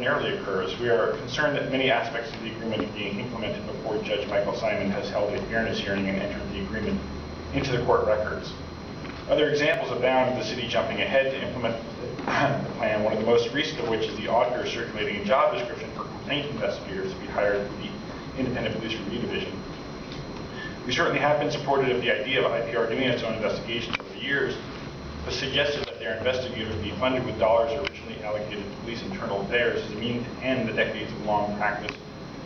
ordinarily occurs. We are concerned that many aspects of the agreement are being implemented before Judge Michael Simon has held a fairness hearing and entered the agreement into the court records. Other examples abound of the city jumping ahead to implement the plan, one of the most recent of which is the auditor circulating a job description for complaint investigators to be hired through the Independent Police Review Division. We certainly have been supportive of the idea of IPR doing its own investigations over the years, but suggested that their investigators be funded with dollars originally allocated to police internal affairs as a means to end the decades-long practice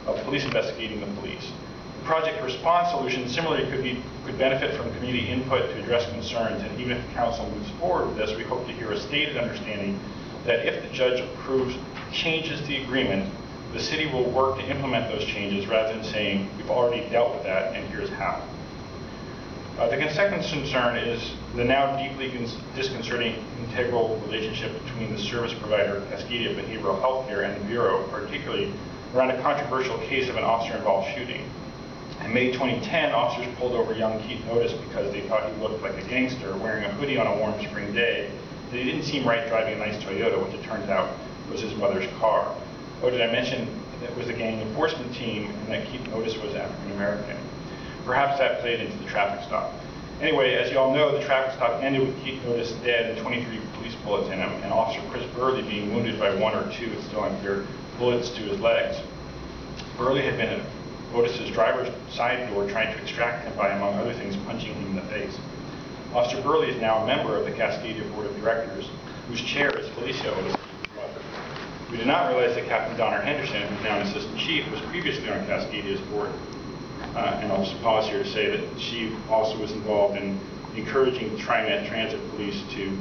of police investigating the police. The project response solution similarly could benefit from community input to address concerns, and even if the council moves forward with this, we hope to hear a stated understanding that if the judge approves changes to the agreement, the city will work to implement those changes rather than saying, we've already dealt with that and here's how. The second concern is the now deeply disconcerting integral relationship between the service provider, Cascadia Behavioral Health Care, and the Bureau, particularly around a controversial case of an officer-involved shooting. In May 2010, officers pulled over young Keith Otis because they thought he looked like a gangster wearing a hoodie on a warm spring day, that he didn't seem right driving a nice Toyota, which it turns out was his mother's car. Otis, I mentioned, that was the gang enforcement team, and that Keith Otis was African American. Perhaps that played into the traffic stop. Anyway, as you all know, the traffic stop ended with Keith Otis dead and 23 police bullets in him, and Officer Chris Burley being wounded by 1 or 2, it's still unclear, bullets to his legs. Burley had been at Otis's driver's side door trying to extract him by, among other things, punching him in the face. Officer Burley is now a member of the Cascadia Board of Directors, whose chair is Felicia Otis' mother. We did not realize that Captain Donner Henderson, who's now an assistant chief, was previously on Cascadia's board. And I'll just pause here to say that she also was involved in encouraging TriMet Transit Police to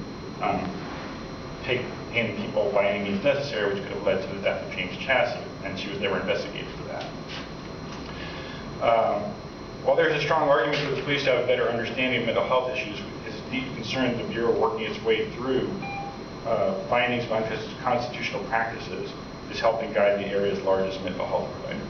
take in people by any means necessary, which could have led to the death of James Chassie, and she was never investigated for that. While there's a strong argument for the police to have a better understanding of mental health issues, it's a deep concern the Bureau working its way through findings of unconstitutional practices is helping guide the area's largest mental health provider.